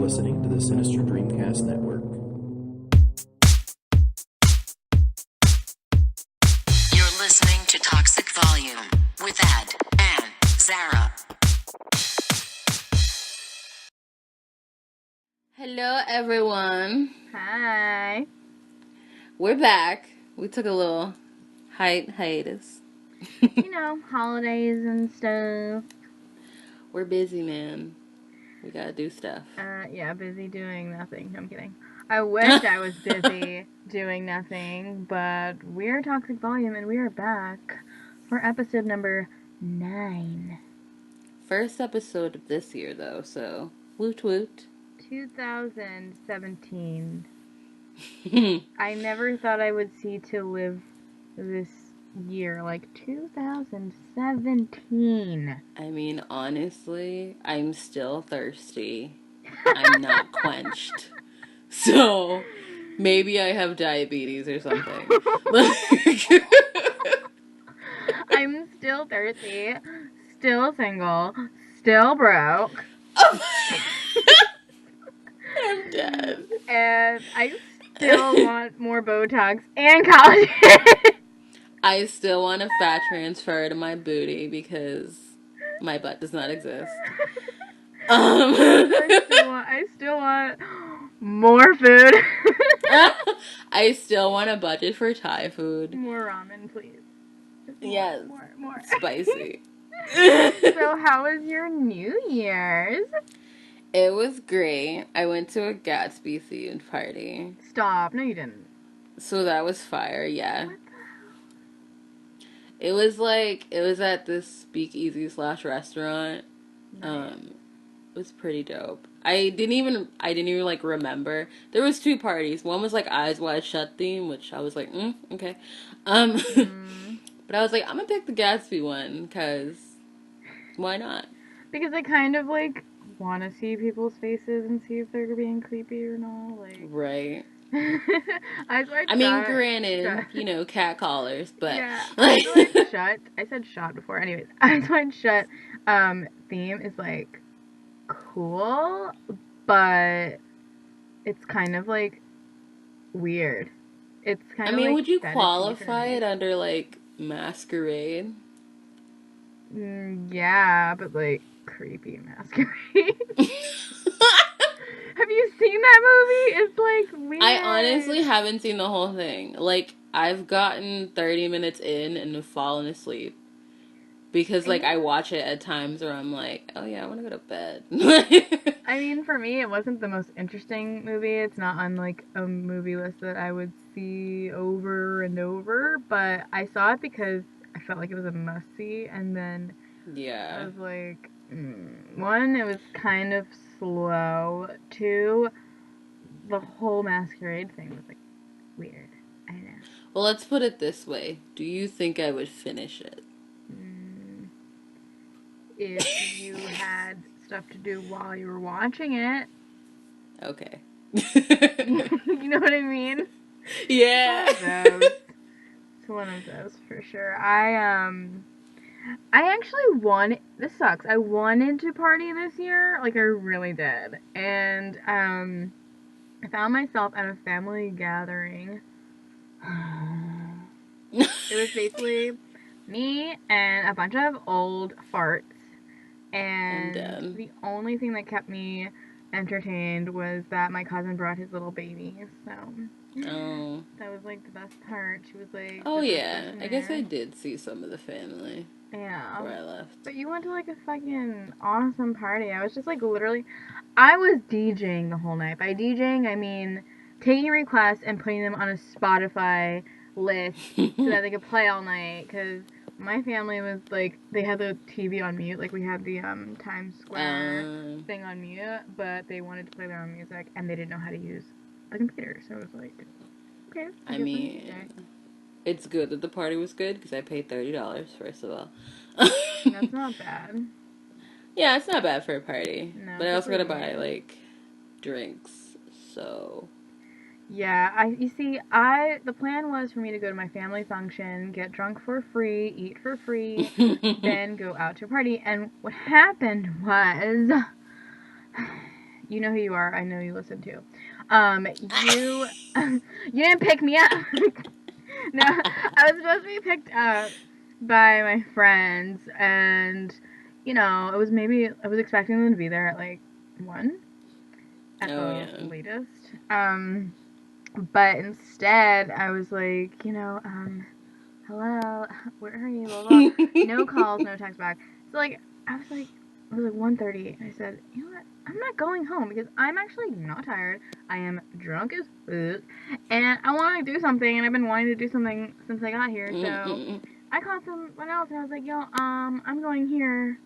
listening to the Sinister Dreamcast Network. You're listening to Toxic Volume with Ed and Zara. Hello, everyone. Hi. We're back. We took a little hiatus. You know, holidays and stuff. We're busy, man. We gotta do stuff. Yeah, busy doing nothing. I'm kidding. I wish I was busy doing nothing, but we're Toxic Volume and we are back for episode number 9. First episode of this year, though, so woot woot. 2017. I never thought I would see to live this year, like 2017. I mean, honestly, I'm still thirsty. I'm not quenched. So, maybe I have diabetes or something. I'm still thirsty, still single, still broke. I'm dead. And I still want more Botox and collagen. I still want a fat transfer to my booty because my butt does not exist. I still want more food. I still want a budget for Thai food. More ramen, please. Just more, Yes. More. Spicy. So how was your New Year's? It was great. I went to a Gatsby themed party. Stop. No, you didn't. So that was fire, yeah. What the It was at this speakeasy / restaurant. hell? It was pretty dope. I didn't even like remember. There was 2 parties. One was like Eyes Wide Shut theme, which I was like, okay. But I was like, I'm gonna pick the Gatsby one, cause why not? Because I kind of like want to see people's faces and see if they're being creepy or not. Like, Right. I mean, granted, you know, cat collars, but yeah, Eyes Wide Shut. I said shot before. Anyways, Eyes Wide Shut theme is like cool, but it's kind of like weird. It's kind of. I mean, like would you fetishy qualify for me. it under like masquerade? Yeah, but like creepy masquerade. Have you seen that movie? It's like weird. I honestly haven't seen the whole thing. Like, I've gotten 30 minutes in and have fallen asleep. Because, like, I watch it at times where I'm like, oh yeah, I want to go to bed. I mean, for me, it wasn't the most interesting movie. It's not on, like, a movie list that I would see over and over. But I saw it because I felt like it was a must-see. And then Yeah. I was like, 1, it was kind of slow. 2, the whole masquerade thing was, like, weird. I know. Well, let's put it this way. Do you think I would finish it? If you had stuff to do while you were watching it. Okay. You know what I mean? Yeah. It's one of those for sure. I actually wanted, this sucks, I wanted to party this year, like I really did, and I found myself at a family gathering. It was basically me and a bunch of old farts, and the only thing that kept me entertained was that my cousin brought his little baby, so that was like the best part. She was like, oh yeah, I guess I did see some of the family. Yeah. Before I left. But you went to like a fucking awesome party. I was just like literally, I was DJing the whole night. By DJing, I mean taking requests and putting them on a Spotify list so that they could play all night, because my family was like, they had the TV on mute, like we had the Times Square thing on mute, but they wanted to play their own music and they didn't know how to use the computer, so it was like, okay. I mean, it's good that the party was good because I paid $30, first of all. That's not bad. Yeah, it's not bad for a party. No, but I also gotta buy like drinks, so. Yeah, the plan was for me to go to my family function, get drunk for free, eat for free, then go out to a party. And what happened was, you know who you are. I know you listen too. You you didn't pick me up. No, I was supposed to be picked up by my friends, and it was I was expecting them to be there at like 1 at the latest. But instead I was like, hello, where are you? Blah, blah. No calls, no text back. So like it was like 1:30. I said, you know what? I'm not going home because I'm actually not tired. I am drunk as fuck, and I want to do something, and I've been wanting to do something since I got here. So I called someone else, and I was like, yo, I'm going here,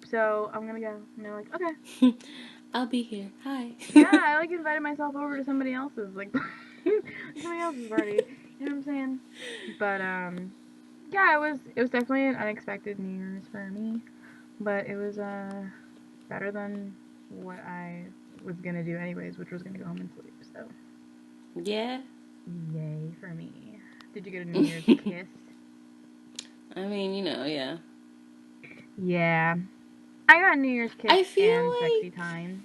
so I'm gonna go. And they're like, okay. I'll be here. Hi. Yeah, I like invited myself over to somebody else's party. You know what I'm saying? But yeah, it was definitely an unexpected New Year's for me. But it was better than what I was gonna do anyways, which was gonna go home and sleep. So yeah, yay for me. Did you get a New Year's kiss? I mean, yeah. Yeah, I got a New Year's kiss I feel and like sexy time.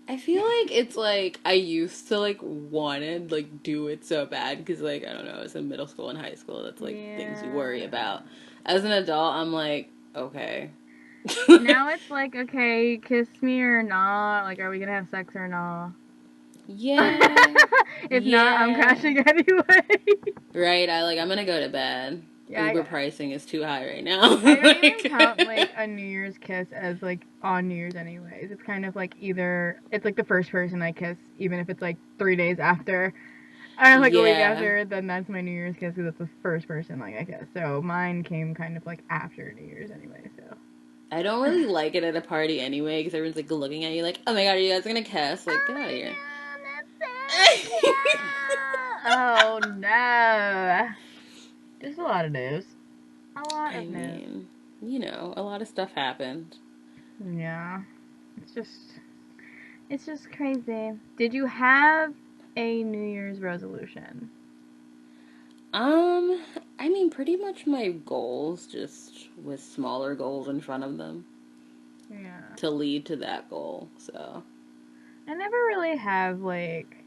I feel like it's like I used to like wanted like do it so bad because like I don't know, it's in middle school and high school. That's like things you worry about. As an adult, I'm like, okay. Now it's like, okay, kiss me or not. Like, are we gonna have sex or not? Yeah. If not, I'm crashing anyway. Right. I'm gonna go to bed. Yeah, Uber pricing is too high right now. I don't even count like a New Year's kiss as like on New Year's anyways. It's kind of like either it's like the first person I kiss, even if it's like 3 days after or like a week after, then that's my New Year's kiss because it's the first person like I kiss. So mine came kind of like after New Year's anyway. So I don't really like it at a party anyway because everyone's like looking at you like, oh my god, are you guys gonna kiss? Like, get out of here. Oh no. There's a lot of news. A lot of news. A lot of stuff happened. Yeah. It's just crazy. Did you have a New Year's resolution? I mean, pretty much my goals, just with smaller goals in front of them. Yeah. To lead to that goal, so. I never really have, like,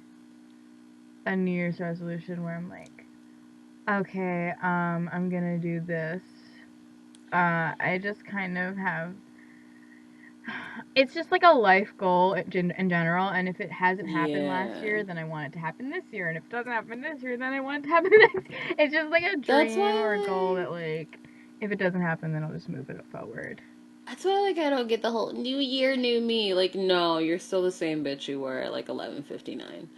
a New Year's resolution where I'm like, okay, I'm gonna do this. I just kind of have... It's just like a life goal in general, and if it hasn't happened last year, then I want it to happen this year, and if it doesn't happen this year, then I want it to happen next year. It's just like a dream or a goal that, like, if it doesn't happen, then I'll just move it forward. That's why, I don't get the whole new year, new me. Like, no, you're still the same bitch you were at, 11:59.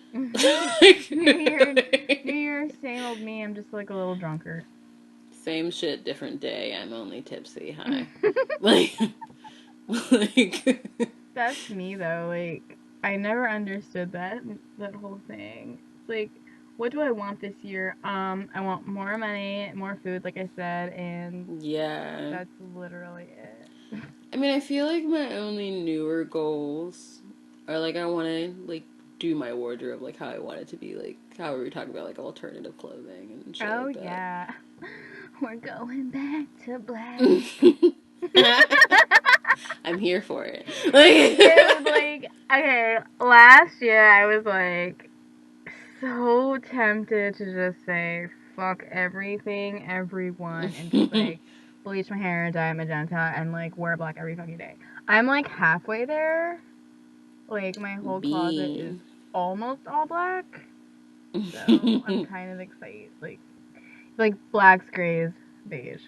New Year, same old me. I'm just, a little drunker. Same shit, different day. I'm only tipsy. Hi. That's me, though. I never understood that whole thing. It's what do I want this year? I want more money, more food, like I said, and that's literally it. I mean, I feel like my only newer goals are, I want to, do my wardrobe, how I want it to be, how we were talking about, alternative clothing and shit like that. Oh, yeah. We're going back to black. I'm here for it. It was okay, last year I was so tempted to just say fuck everything, everyone, and just bleach my hair, dye it magenta, and wear black every fucking day. I'm halfway there. My whole closet is almost all black. So I'm kind of excited. Blacks, grays, beige.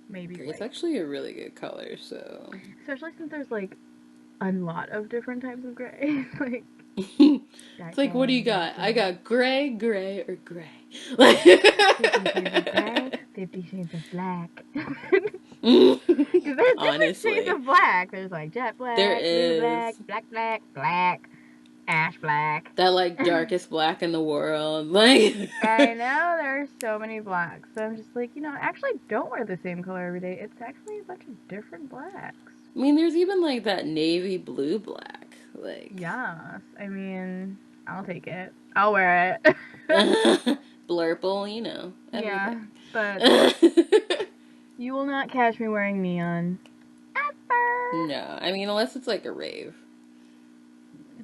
Maybe it's actually a really good color, so especially since there's a lot of different types of gray. It's what do you got? I got gray, or gray. 50 shades of gray, 50 shades of black. Because there's different shades of black. There's jet black, blue black, black, ash black. That darkest black in the world. I know there are so many blacks. So I'm just I actually don't wear the same color every day. It's actually a bunch of different blacks. I mean, there's even that navy blue black. Yes. I mean, I'll take it. I'll wear it. Blurple, Yeah, but you will not catch me wearing neon. Ever. No, I mean, unless it's a rave.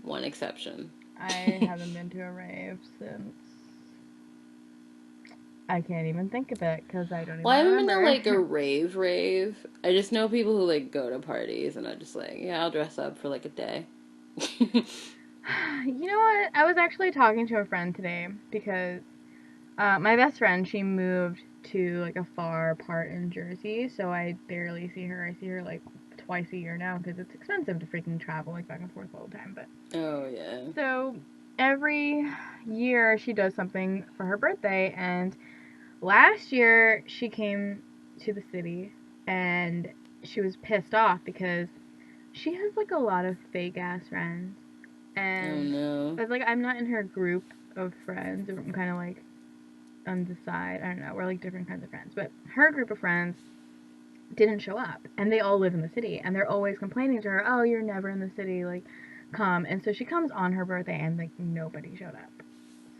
one exception. I haven't been to a rave since... I can't even think of it, because I don't even Well, I haven't remember. been to, like, a rave. I just know people who, like, go to parties, and I'm just like, yeah, I'll dress up for, like, a day. You know what? I was actually talking to a friend today, because my best friend, she moved to, like, a far part in Jersey, so I barely see her. I see her, like, twice a year now, because it's expensive to freaking travel, like, back and forth all the time, but... Oh, yeah. So, every year she does something for her birthday, and last year she came to the city, and she was pissed off because she has, like, a lot of fake-ass friends, Oh, and no. it's like, I'm not in her group of friends, I'm kind of, like, undecided, I don't know, we're, like, different kinds of friends, but her group of friends didn't show up, and they all live in the city, and they're always complaining to her, oh, you're never in the city, like, come. And so she comes on her birthday, and, like, nobody showed up.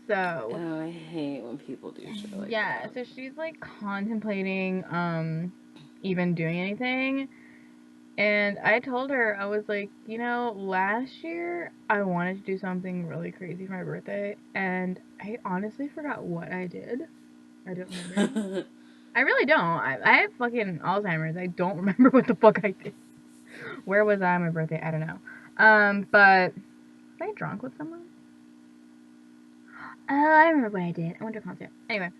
So Oh, I hate when people do shit like yeah, that. so she's, like, contemplating even doing anything, and I told her, I was like, you know, last year I wanted to do something really crazy for my birthday, and I honestly forgot what I did. I don't remember. I really don't. I have fucking Alzheimer's. I don't remember what the fuck I did. Where was I on my birthday? I don't know. But was I drunk with someone? Oh, I remember what I did. I went to a concert. Anyway,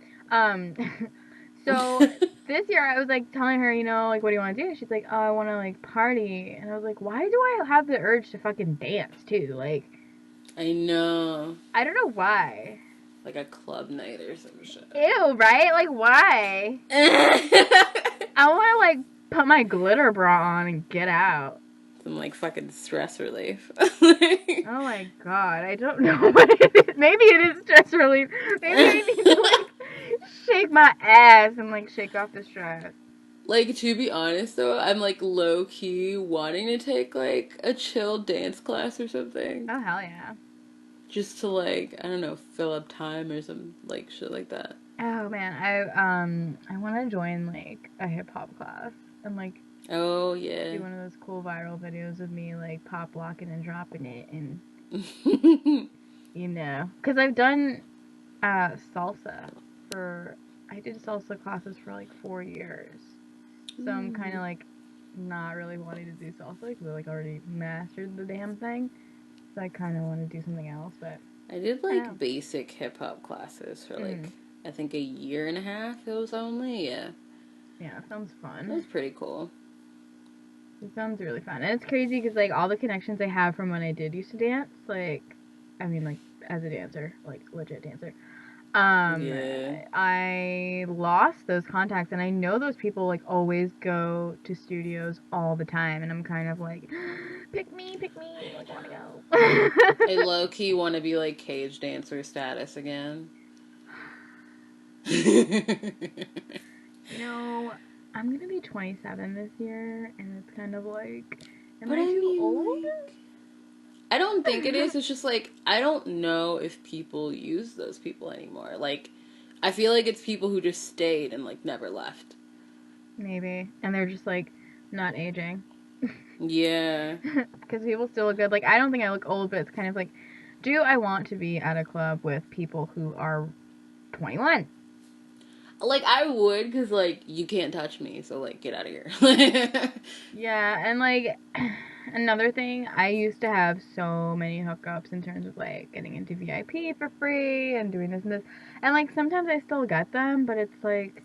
so this year I was like telling her, you know, like, what do you want to do? She's like, oh, I want to like party, and I was like, why do I have the urge to fucking dance too? Like, I know. I don't know why. Like a club night or some shit. Ew, right? Like, why? I want to like put my glitter bra on and get out. Some, like, fucking stress relief. Oh my god, I don't know what it is. Maybe it is stress relief. Maybe I need to, like, shake my ass and, like, shake off the stress. Like, to be honest, though, I'm, like, low-key wanting to take, like, a chill dance class or something. Oh, hell yeah. Just to, like, I don't know, fill up time or some, like, shit like that. Oh, man, I want to join, like, a hip-hop class and, like, Oh, yeah. do one of those cool viral videos of me, like, pop locking and dropping it and, you know. Because I've done salsa I did salsa classes for, like, 4 years. So I'm kind of, like, not really wanting to do salsa because I, like, already mastered the damn thing. So I kind of want to do something else, but... I did, like, basic hip-hop classes for, like, I think a year and a half it was only, yeah. Yeah, it sounds fun. That was pretty cool. It sounds really fun. And it's crazy because, like, all the connections I have from when I did used to dance, like, I mean, like, as a dancer, like, legit dancer, Yeah. I lost those contacts, and I know those people, like, always go to studios all the time, and I'm kind of like, pick me, like, I want to go. I low-key want to be, like, cage dancer status again. You know, I'm gonna be 27 this year, and it's kind of like, am But I I too mean, old? like, I don't think it is. It's just, like, I don't know if people use those people anymore. Like, I feel like it's people who just stayed and, like, never left. Maybe. And they're just, like, not aging. Yeah. Because people still look good. Like, I don't think I look old, but it's kind of like, do I want to be at a club with people who are 21? Like, I would, because, like, you can't touch me, so, like, get out of here. Yeah, and, like, another thing, I used to have so many hookups in terms of, like, getting into VIP for free and doing this and this. And, like, sometimes I still get them, but it's, like,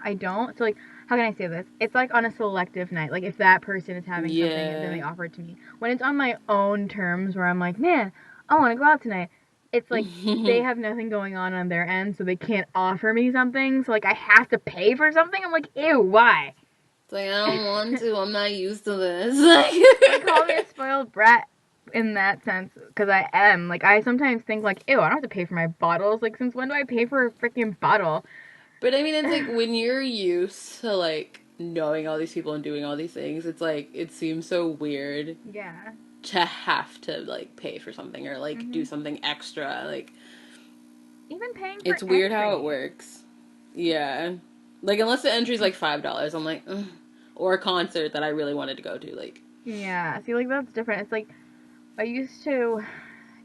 I don't. So, like, how can I say this? It's, like, on a selective night. Like, if that person is having something, then they offer it to me. When it's on my own terms where I'm like, man, I want to go out tonight. It's like they have nothing going on their end, so they can't offer me something. So, like, I have to pay for something. I'm like, ew, why? It's like, I don't want to. I'm not used to this. They call me a spoiled brat in that sense, because I am. Like, I sometimes think, like, ew, I don't have to pay for my bottles. Like, since when do I pay for a freaking bottle? But, I mean, it's like, when you're used to, like, knowing all these people and doing all these things, it's like, it seems so weird. Yeah. To have to, like, pay for something or, like, do something extra. Like, Even paying for it's weird how it entry. works. Yeah. Like, unless the entry's, like, $5, I'm like, ugh. Or a concert that I really wanted to go to, like. Yeah, see, like, that's different. It's like, I used to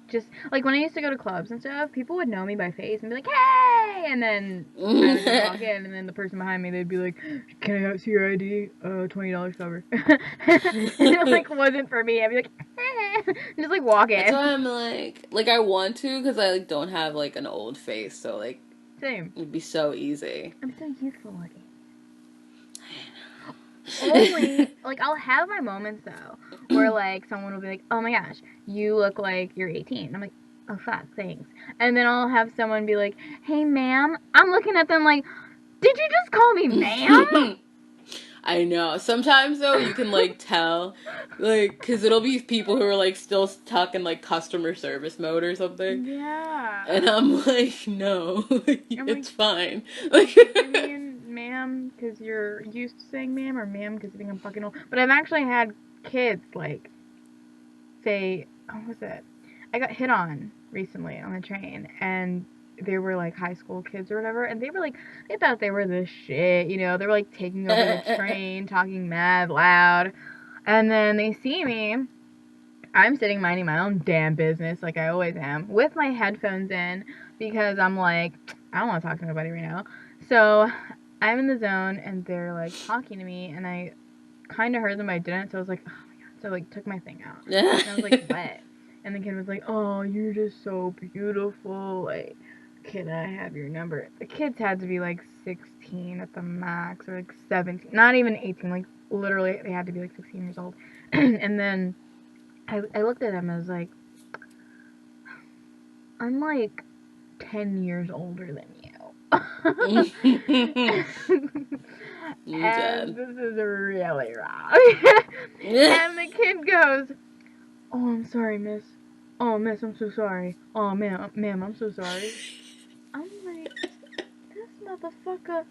just, like, when I used to go to clubs and stuff, people would know me by face and be like, hey! And then I would just walk in, and then the person behind me, they'd be like, can I see your ID? $20 cover. And it, like, wasn't for me. I'd be like, hey! And just, like, walk in. That's why I'm like, I want to, because I, like, don't have, like, an old face, so, like, Same. it'd be so easy. I'm so youthful looking. Only, like, I'll have my moments, though, where, like, someone will be like, oh my gosh, you look like you're 18. And I'm like, oh, fuck, thanks. And then I'll have someone be like, hey, ma'am. I'm looking at them like, did you just call me ma'am? I know. Sometimes, though, you can, like, tell, like, because it'll be people who are, like, still stuck in, like, customer service mode or something. Yeah. And I'm like, no, it's fine. Like, you mean ma'am because you're used to saying ma'am, or ma'am because you think I'm fucking old? But I've actually had kids, like, say, what was it? I got hit on recently on the train, and they were, like, high school kids or whatever, and they were, like, they thought they were the shit, you know? They were, like, taking over the train, talking mad loud, and then they see me. I'm sitting minding my own damn business, like I always am, with my headphones in, because I'm like, I don't want to talk to nobody right now. So I'm in the zone, and they're, like, talking to me, and I kind of heard them, but I didn't, so I was like, oh my god. So I, like, took my thing out, and I was like, wet. And the kid was like, oh, you're just so beautiful, like, can I have your number? The kids had to be, like, 16 at the max, or, like, 17, not even 18, like, literally, they had to be, like, 16 years old. And then I looked at him, and I was like, I'm, like, 10 years older than you. And this is really wrong. And the kid goes, oh, I'm sorry, miss. Oh, miss, I'm so sorry. Oh, ma'am, I'm so sorry. I'm like, this motherfucker.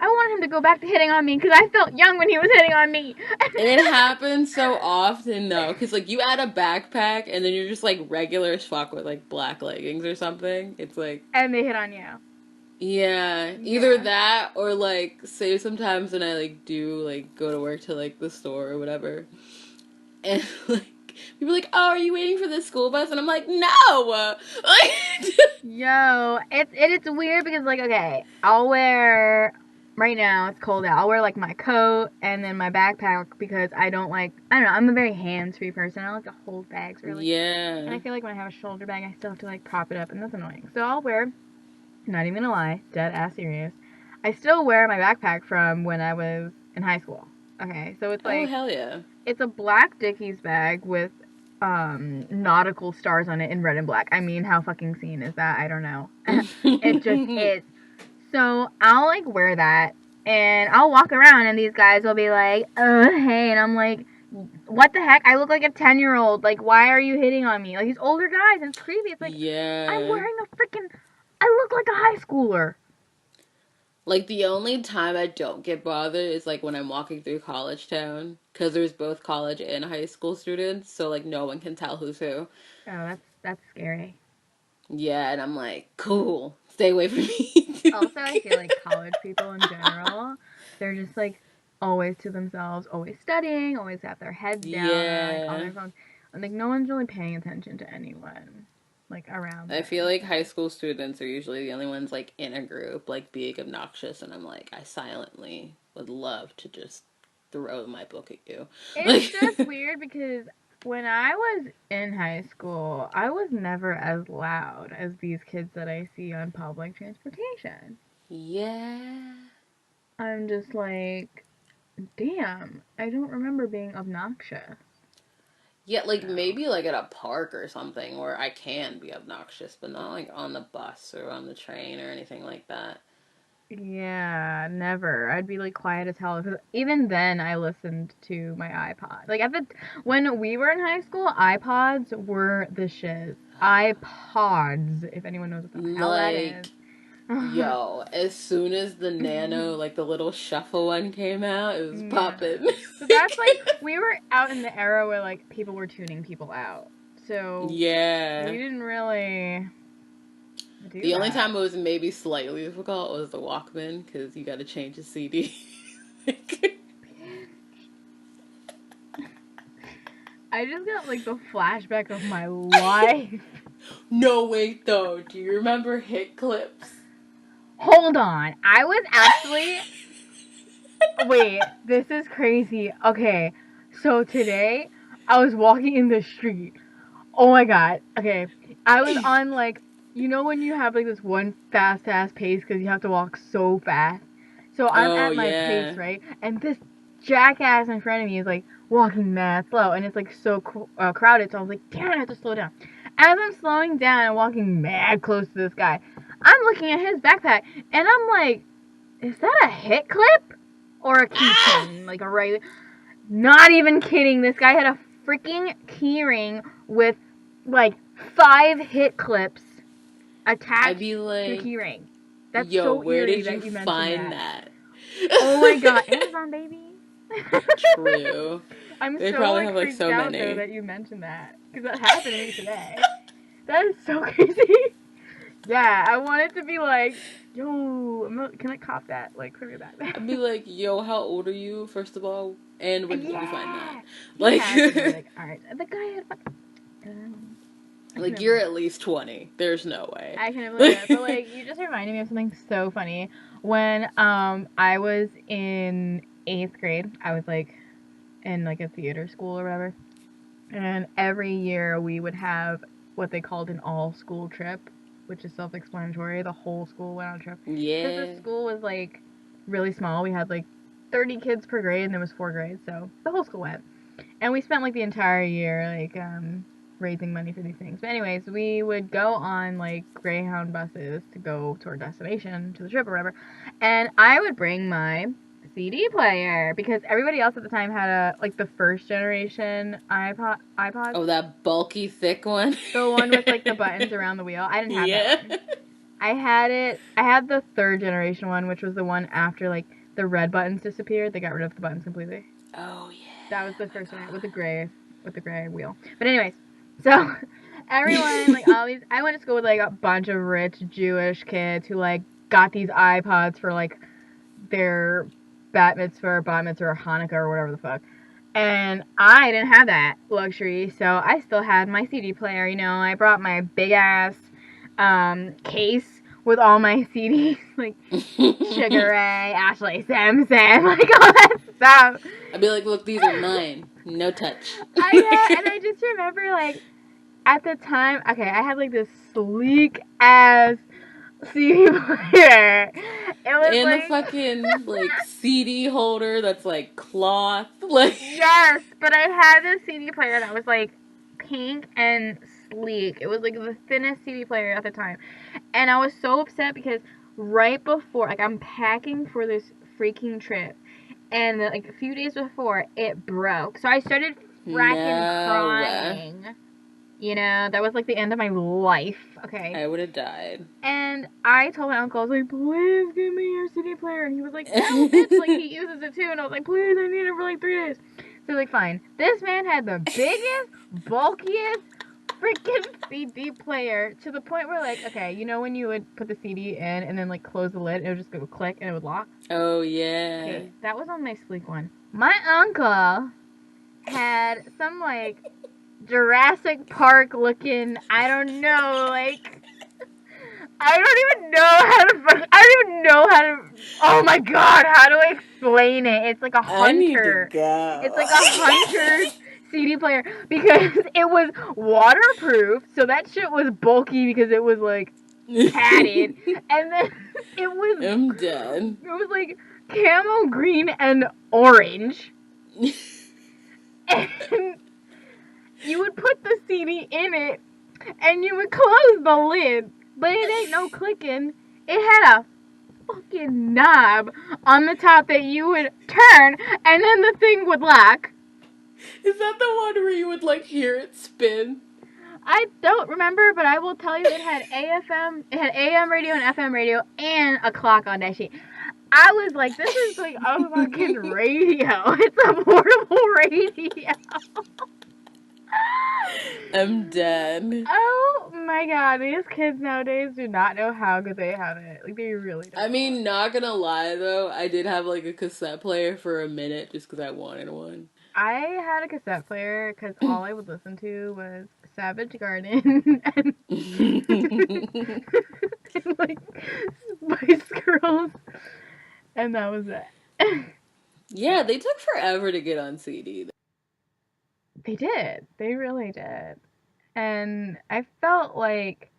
I want him to go back to hitting on me, because I felt young when he was hitting on me. It happens so often, though, because, like, you add a backpack, and then you're just, like, regular as fuck with, like, black leggings or something. It's like... And they hit on you. Yeah, either that, or, like, say sometimes when I, like, do, like, go to work to, like, the store or whatever, and, like, people are like, oh, are you waiting for the school bus? And I'm like, no! Yo, it's weird, because, like, okay, I'll wear... Right now, it's cold out. I'll wear, like, my coat and then my backpack, because I don't know, I'm a very hands-free person. I don't like to hold bags, really. Yeah. And I feel like when I have a shoulder bag, I still have to, like, prop it up, and that's annoying. So I'll wear, not even gonna lie, dead ass serious, I still wear my backpack from when I was in high school. Okay, so it's like... Oh, hell yeah. It's a black Dickies bag with, nautical stars on it in red and black. I mean, how fucking scene is that? I don't know. It just is. So I'll, like, wear that, and I'll walk around, and these guys will be like, oh, hey, and I'm like, what the heck? I look like a 10-year-old. Like, why are you hitting on me? Like, these older guys, and it's creepy. It's like, yeah. I'm wearing a freaking, I look like a high schooler. Like, the only time I don't get bothered is, like, when I'm walking through college town, because there's both college and high school students, so, like, no one can tell who's who. Oh, that's scary. Yeah, and I'm like, cool, stay away from me. Also, I feel like college people in general, they're just, like, always to themselves, always studying, always have their heads down, or, like, on their phones. And, like, no one's really paying attention to anyone, like, around them. I feel like high school students are usually the only ones, like, in a group, like, being obnoxious, and I'm like, I silently would love to just throw my book at you. It's just weird, because when I was in high school, I was never as loud as these kids that I see on public transportation. Yeah. I'm just like, damn, I don't remember being obnoxious. Yeah, like, maybe, like, at a park or something where I can be obnoxious, but not, like, on the bus or on the train or anything like that. Yeah, never. I'd be, like, quiet as hell, because even then I listened to my iPod. Like, when we were in high school, iPods were the shiz. iPods, if anyone knows what the hell that is. Yo, as soon as the Nano, like, the little shuffle one came out, it was popping. So that's, like, we were out in the era where, like, people were tuning people out. So, yeah. we didn't really do The only that. time it was maybe slightly difficult was the Walkman, because you gotta change the CD. I just got like the flashback of my life. No, wait, though. Do you remember hit clips? Hold on. I was actually. Wait, this is crazy. Okay, so today I was walking in the street. Oh my god. Okay, I was on like, you know when you have like this one fast ass pace because you have to walk so fast. So I'm Oh, at my yeah. pace, right? And this jackass in front of me is like walking mad slow, and it's like so crowded. So I was like, damn, I have to slow down. As I'm slowing down and walking mad close to this guy, I'm looking at his backpack, and I'm like, is that a hit clip or a keychain? Like a right? Not even kidding. This guy had a freaking keyring with like 5 hit clips attached I'd be to the like, keyring. That's yo, so where eerie did that you mentioned find that. that? Oh my god, Amazon baby. True. I'm They so probably like have, like, freaked so out many. though that you mentioned that because that happened to me today. That is so crazy. Yeah, I wanted to be like, yo, can I cop that? Like, put me back there. I'd be like, yo, how old are you, first of all? And where did you find that? Like, Like, like, alright, the guy had. like you're at least 20. There's no way. I can believe that. But like, you just reminded me of something so funny. When I was in 8th grade, I was like in like a theater school or whatever. And every year we would have what they called an all-school trip, which is self-explanatory. The whole school went on a trip. Yeah. Because the school was like really small. We had like 30 kids per grade, and there was 4 grades, so the whole school went. And we spent like the entire year like raising money for these things. But anyways, we would go on like Greyhound buses to go to our destination, to the trip or whatever. And I would bring my CD player because everybody else at the time had a like the first generation iPod. Oh, that bulky, thick one? The one with like the buttons around the wheel. I didn't have Yeah. that one. I had the 3rd generation one, which was the one after like the red buttons disappeared. They got rid of the buttons completely. Oh, yeah. That was the first one with the gray wheel. But anyways, so everyone like all these, I went to school with like a bunch of rich Jewish kids who like got these iPods for like their bat mitzvah or Hanukkah or whatever the fuck. And I didn't have that luxury, so I still had my CD player. You know, I brought my big ass case with all my CDs, like Sugar Ray, Ashley Simpson, like all that stuff. I'd be like, look, these are mine. No touch. And I just remember, like, at the time, okay, I had, like, this sleek ass CD player. It was, and like... the fucking, like, CD holder that's, like, cloth. Like... Yes, but I had this CD player that was, like, pink and sleek. It was, like, the thinnest CD player at the time. And I was so upset because right before, like, I'm packing for this freaking trip. And, like, a few days before, it broke. So I started fracking crying. You know, that was, like, the end of my life. Okay. I would have died. And I told my uncle, I was like, please give me your CD player. And he was like, no, bitch, like, he uses it too. And I was like, please, I need it for, like, 3 days. So, like, fine. This man had the biggest, bulkiest, freaking CD player to the point where, like, okay, you know when you would put the CD in and then, like, close the lid and it would just go click and it would lock? Oh, yeah. Okay, that was on my sleek one. My uncle had some, like, Jurassic Park looking, I don't know, like, I don't even know how to, oh my god, how do I explain it? It's like a hunter. I need to go. It's like a hunter's CD player because it was waterproof, so that shit was bulky because it was like padded, and then it was, I'm dead. It was like camo green and orange, and you would put the CD in it, and you would close the lid, but it ain't no clicking. It had a fucking knob on the top that you would turn, and then the thing would lock. Is that the one where you would, like, hear it spin? I don't remember, but I will tell you it had AM radio and FM radio and a clock on that shit. I was like, this is like a fucking radio. It's a portable radio. I'm dead. Oh my god, these kids nowadays do not know how good they have it. Like, they really don't. I mean, not gonna lie, though, I did have, like, a cassette player for a minute just because I wanted one. I had a cassette player because all I would listen to was Savage Garden and, and like Spice Girls, and that was it. Yeah, they took forever to get on CD. They did. They really did. And I felt like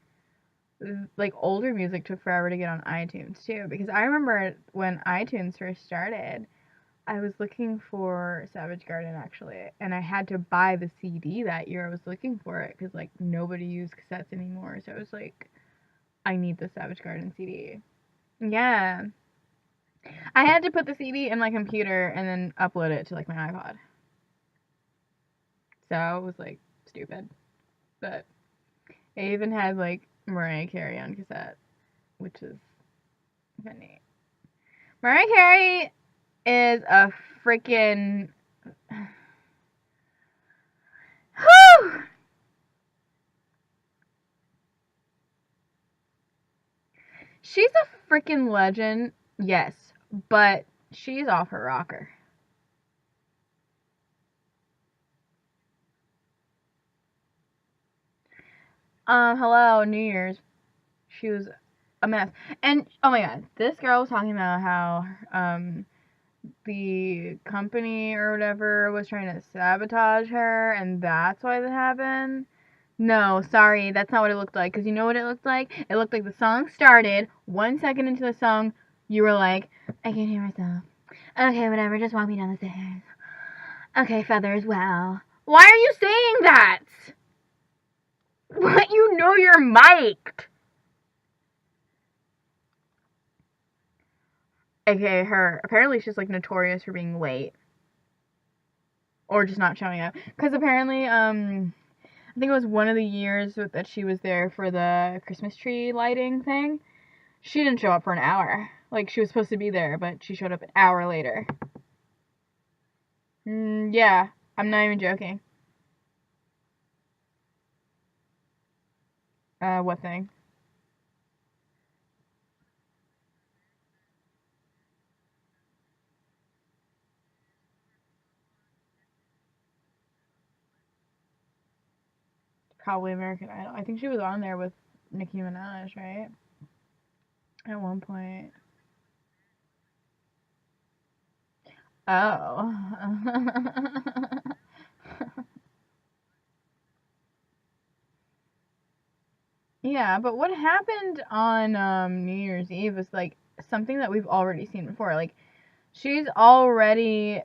older music took forever to get on iTunes too, because I remember when iTunes first started, I was looking for Savage Garden actually, and I had to buy the CD that year I was looking for it because like nobody used cassettes anymore. So I was like, I need the Savage Garden CD. Yeah, I had to put the CD in my computer and then upload it to like my iPod. So it was like stupid, but it even had like Mariah Carey on cassette, which is funny. Mariah Carey is a freaking. Whew! She's a freaking legend, yes, but she's off her rocker. Hello, New Year's. She was a mess. And oh my god, this girl was talking about how the company or whatever was trying to sabotage her and that's why that happened. No, sorry, that's not what it looked like. Because you know what it looked like? It looked like the song started. 1 second into the song, you were like, I can't hear myself. Okay, whatever, just walk me down the stairs. Okay, feathers, well. Why are you saying that? What? You know you're mic'd. Okay, her. Apparently she's like notorious for being late. Or just not showing up. Because apparently, I think it was one of the years that she was there for the Christmas tree lighting thing. She didn't show up for an hour. Like, she was supposed to be there, but she showed up an hour later. Yeah, I'm not even joking. What thing? Probably American Idol. I think she was on there with Nicki Minaj, right? At one point. Oh. Yeah, but what happened on New Year's Eve was like something that we've already seen before. Like, she's already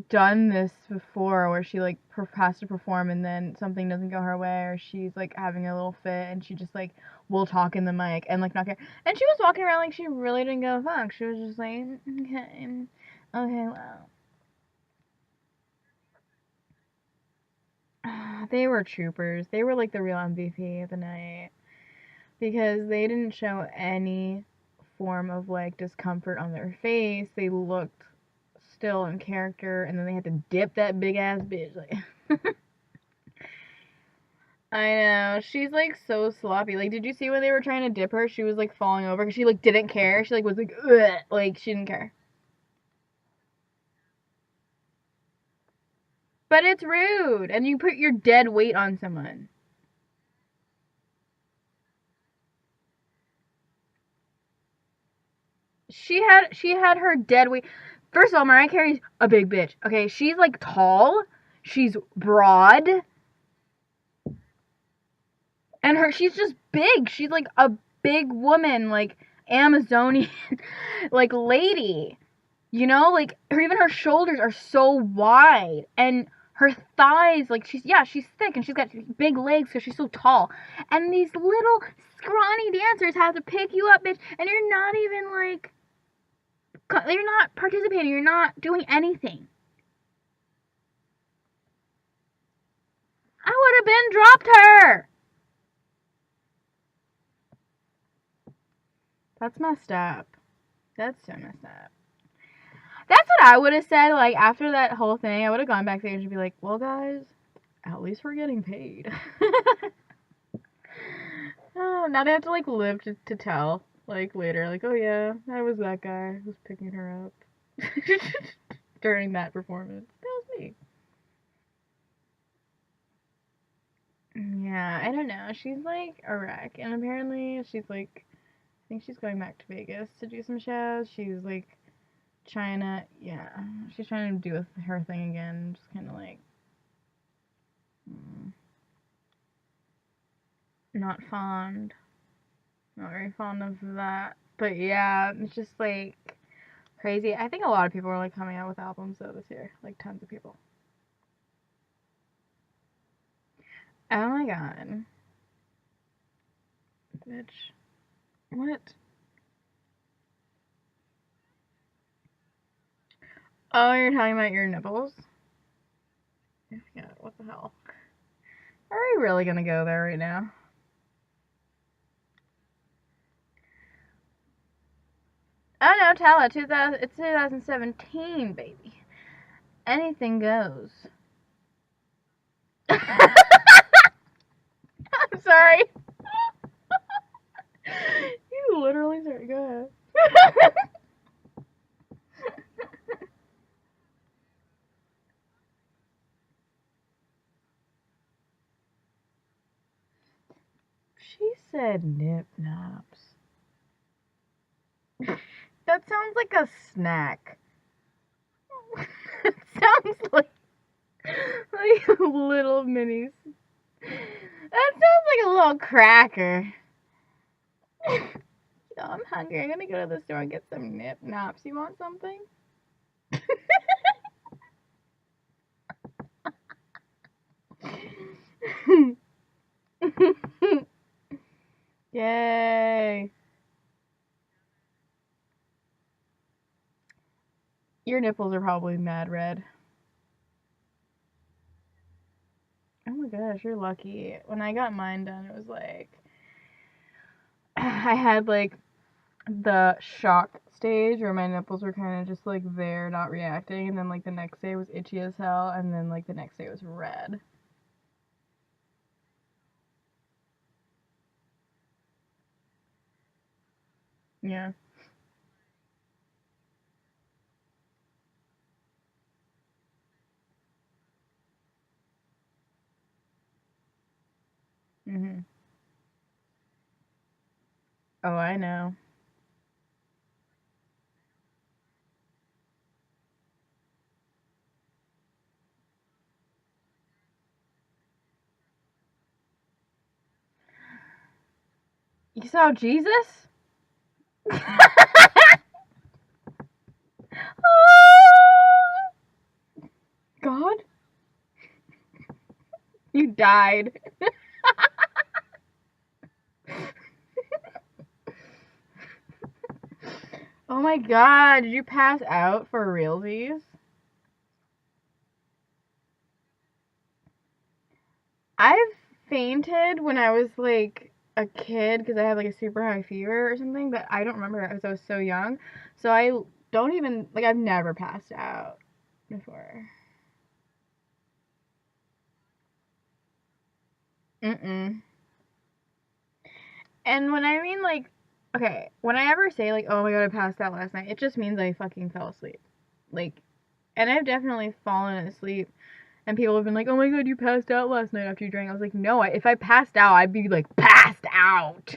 done this before where she like has to perform and then something doesn't go her way or she's like having a little fit and she just like will talk in the mic and like not care. And she was walking around like she really didn't give a fuck. She was just like, okay, well. They were troopers. They were like the real MVP of the night because they didn't show any form of like discomfort on their face. They looked still in character, and then they had to dip that big ass bitch. Like, I know, she's like so sloppy. Like, did you see when they were trying to dip her? She was like falling over because she like didn't care. She like was like, ugh, like she didn't care. But it's rude, and you put your dead weight on someone. She had her dead weight. First of all, Mariah Carey's a big bitch. Okay, she's like tall, she's broad, and she's just big. She's like a big woman, like Amazonian, like lady. You know, like her shoulders are so wide, and her thighs, like she's thick, and she's got big legs because she's so tall. And these little scrawny dancers have to pick you up, bitch, and you're not even like. You're not participating. You're not doing anything. I would have been dropped her. That's messed up. That's so messed up. That's what I would have said. Like, after that whole thing, I would have gone backstage and be like, well, guys, at least we're getting paid. Oh, now they have to, like, live to tell. Like, later. Like, oh, yeah, that was that guy who was picking her up during that performance. That was I don't know. She's like a wreck, and apparently she's like, I think she's going back to Vegas to do some shows. She's like trying to, yeah, she's trying to do her thing again. Just kind of like, not very fond of that. But yeah, it's just like crazy. I think a lot of people are like coming out with albums though this year, like tons of people. Oh my god. Bitch. What? Oh, you're talking about your nipples? Yeah, what the hell? Are we really gonna go there right now? Oh no, tell it. It's 2017, baby. Anything goes. I'm sorry. You literally started. Go ahead. She said nip naps. That sounds like a snack. It sounds like little minis. That sounds like a little cracker. Yo, I'm hungry. I'm gonna go to the store and get some nip naps. You want something? Yay. Your nipples are probably mad red. Oh my gosh, you're lucky. When I got mine done, it was like I had like the shock stage where my nipples were kind of just like there, not reacting, and then like the next day was itchy as hell, and then like the next day was red. Yeah. Mhm. Oh, I know. You saw Jesus? God? You died. Oh my god, did you pass out for realsies? I've fainted when I was like a kid because I had like a super high fever or something, but I don't remember it because I was so young. So I don't even, like, I've never passed out before. Mm-mm. And when I mean like, okay, when I ever say like, oh my god, I passed out last night, it just means I fucking fell asleep. Like, and I've definitely fallen asleep. And people have been like, oh my god, you passed out last night after you drank. I was like, no, if I passed out, I'd be like, passed out.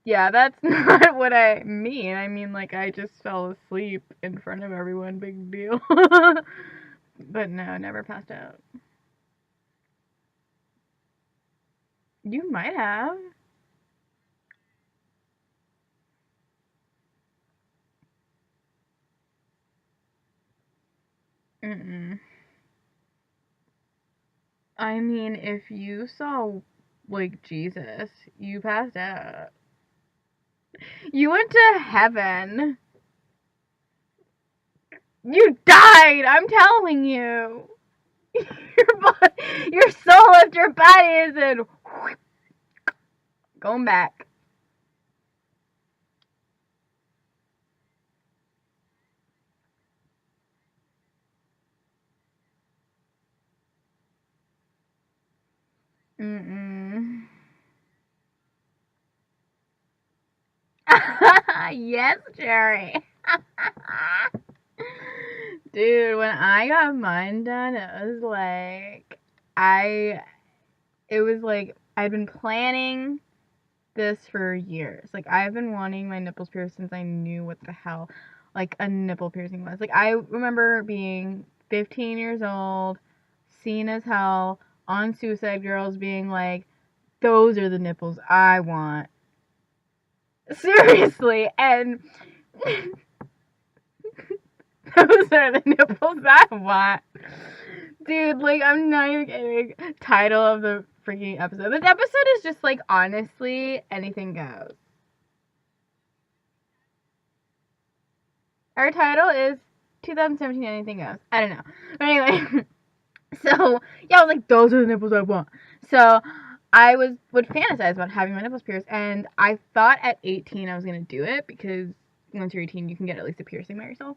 Yeah, that's not what I mean. I mean, like, I just fell asleep in front of everyone. Big deal. But no, never passed out. You might have. Mm-mm. I mean, if you saw, like, Jesus, you passed out. You went to heaven. You died! I'm telling you! Your soul left your body is in. Going back. Mm-mm. Yes, Jerry. Dude, when I got mine done, it was like it was like, I'd been planning this for years. Like, I've been wanting my nipples pierced since I knew what the hell, like, a nipple piercing was. Like, I remember being 15 years old, seen as hell, on Suicide Girls, being like, those are the nipples I want. Seriously, and those are the nipples I want. Dude, like, I'm not even kidding. Title of the freaking episode. This episode is just, like, honestly, anything goes. Our title is 2017 Anything Goes. I don't know. But anyway, so, yeah, I was like, those are the nipples I want. So, I would fantasize about having my nipples pierced, and I thought at 18 I was going to do it, because once you're 18, you can get at least a piercing by yourself.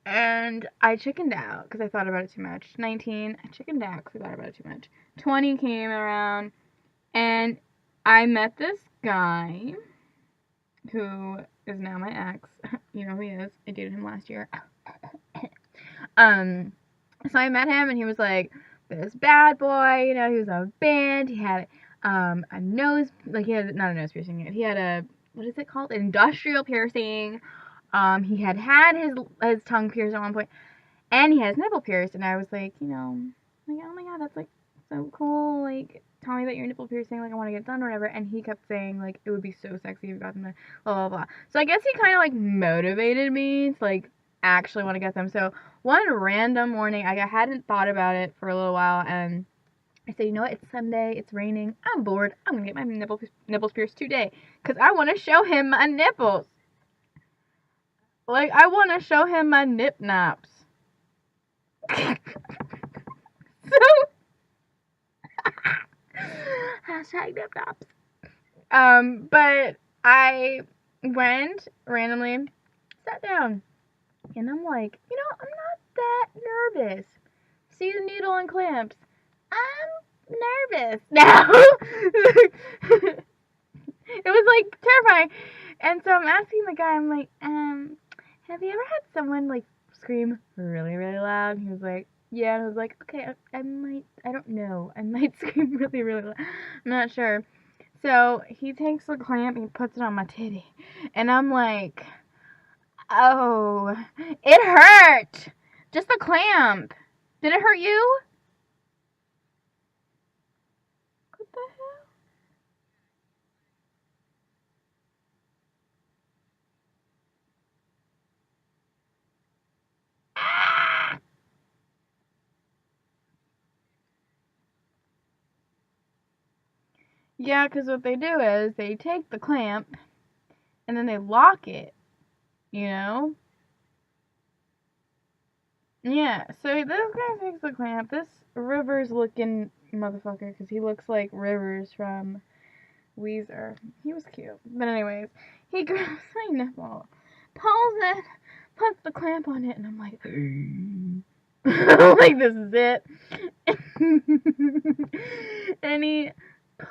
And I chickened out because I thought about it too much. 19, I chickened out because I thought about it too much. 20 came around, and I met this guy who is now my ex. You know who he is. I dated him last year. So I met him, and he was like this bad boy. You know, he was a band. He had a nose, like, he had not a nose piercing yet. He had a, what is it called? An industrial piercing. He had his tongue pierced at one point, and he had his nipple pierced, and I was like, you know, like, oh my god, that's, like, so cool, like, tell me about your nipple piercing, like, I want to get it done or whatever, and he kept saying, like, it would be so sexy if you got them, blah, blah, blah. So I guess he kind of, like, motivated me to, like, actually want to get them. So one random morning, I hadn't thought about it for a little while, and I said, you know what, it's Sunday, it's raining, I'm bored, I'm gonna get my nipples pierced today, because I want to show him my nipples. Like, I want to show him my nip naps. So, hashtag nip naps. But I went randomly, sat down, and I'm like, you know, I'm not that nervous. See the needle and clamps. I'm nervous now. It was, like, terrifying. And so I'm asking the guy, I'm like, have you ever had someone, like, scream really, really loud? And he was like, yeah. And I was like, okay, I don't know. I might scream really, really loud. I'm not sure. So he takes the clamp and he puts it on my titty. And I'm like, oh, it hurt. Just the clamp. Did it hurt you? What the hell? Yeah, because what they do is they take the clamp and then they lock it, you know? Yeah, so this guy takes the clamp. This Rivers looking motherfucker, because he looks like Rivers from Weezer. He was cute. But anyways, he grabs my nipple, pulls it, puts the clamp on it, and I'm like, like, this is it. And he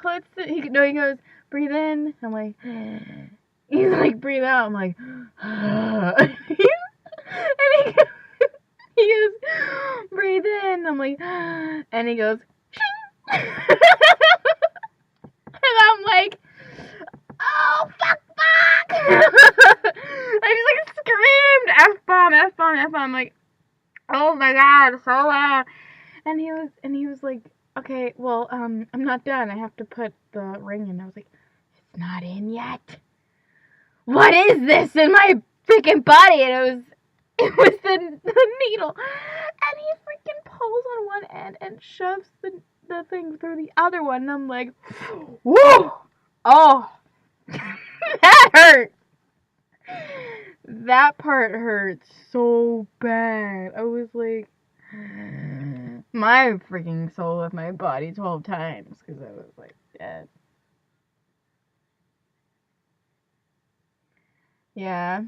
puts it, he goes, breathe in. I'm like, he's like, breathe out. I'm like, and he goes, he goes, breathe in. I'm like, and he goes, and I'm like, oh, fuck. I just, like, screamed, F-bomb, F-bomb, F-bomb. I'm like, oh my god, so loud. And he was like, okay, well, I'm not done. I have to put the ring in. I was like, it's not in yet. What is this in my freaking body? And it was the needle. And he freaking pulls on one end and shoves the thing through the other one. And I'm like, whoa! Oh, that hurt. That part hurt so bad. I was like, my freaking soul left my body 12 times because I was like dead. Yeah.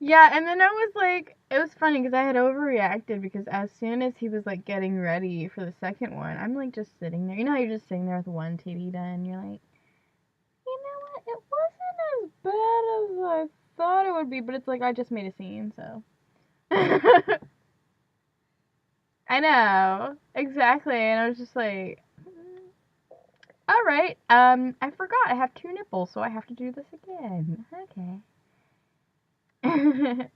Yeah, and then I was like, it was funny because I had overreacted because as soon as he was, like, getting ready for the second one, I'm, like, just sitting there. You know how you're just sitting there with one titty done? You're like, you know what? It wasn't as bad as I thought it would be, but it's like I just made a scene, so. I know. Exactly. And I was just like, all right. I forgot I have 2 nipples, so I have to do this again. Okay.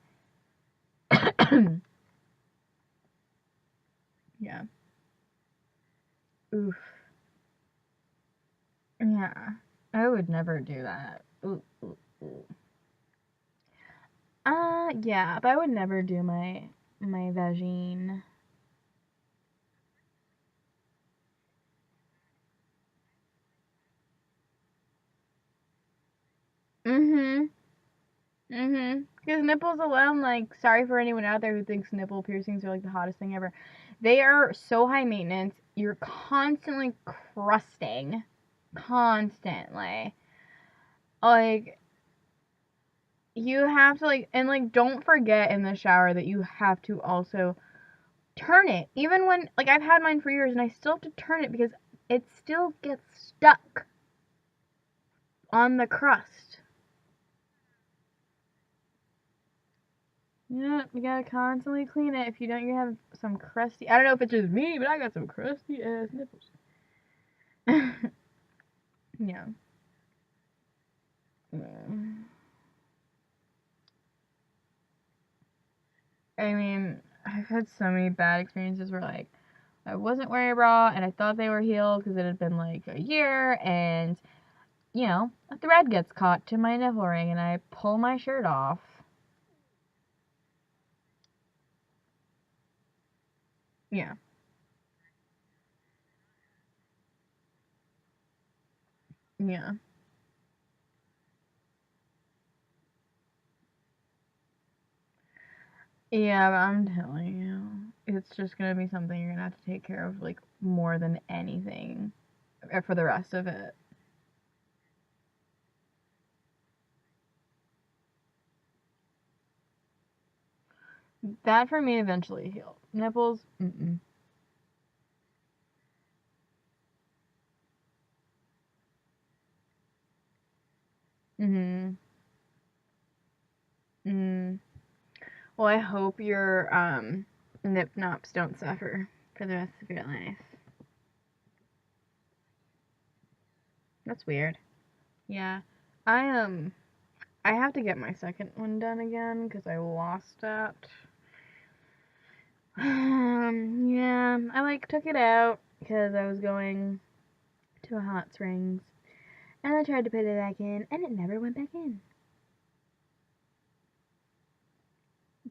Yeah. Oof. Yeah. I would never do that. Ooh, ooh, ooh. Yeah, but I would never do my vagine. Mhm. Mhm. Because nipples alone, like, sorry for anyone out there who thinks nipple piercings are like the hottest thing ever. They are so high maintenance. You're constantly crusting, constantly. Like, you have to like, and like, don't forget in the shower that you have to also turn it. Even when, like, I've had mine for years and I still have to turn it because it still gets stuck on the crust. Yeah, you gotta constantly clean it. If you don't, you have some crusty. I don't know if it's just me, but I got some crusty ass nipples. Yeah. Mm. I mean, I've had so many bad experiences where, like, I wasn't wearing a bra and I thought they were healed because it had been like a year, and a thread gets caught to my nipple ring and I pull my shirt off. Yeah. Yeah. Yeah, but I'm telling you, it's just gonna be something you're gonna have to take care of, like, more than anything for the rest of it. That for me eventually healed. Nipples, mm-mm. Mm-hmm. Mm. Well, I hope your nip nops don't suffer for the rest of your life. That's weird. Yeah. I I have to get my second one done again because I lost that. Yeah, I like took it out because I was going to a hot springs and I tried to put it back in and it never went back in.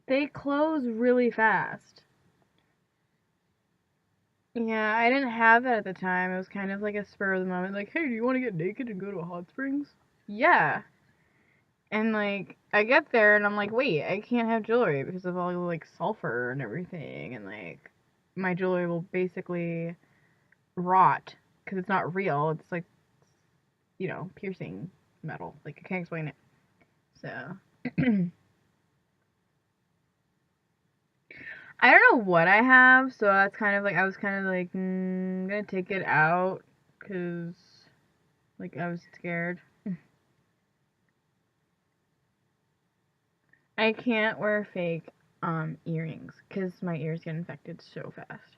They close really fast. Yeah, I didn't have that at the time. It was kind of like a spur of the moment, like, hey, do you want to get naked and go to a hot springs? Yeah. And like, I get there and I'm like, wait, I can't have jewelry because of all the like sulfur and everything, and like, my jewelry will basically rot because it's not real. It's like, piercing metal. Like, I can't explain it. So, I don't know what I have, so that's kind of like, I was kind of like, I'm gonna take it out because, like, I was scared. I can't wear fake earrings because my ears get infected so fast.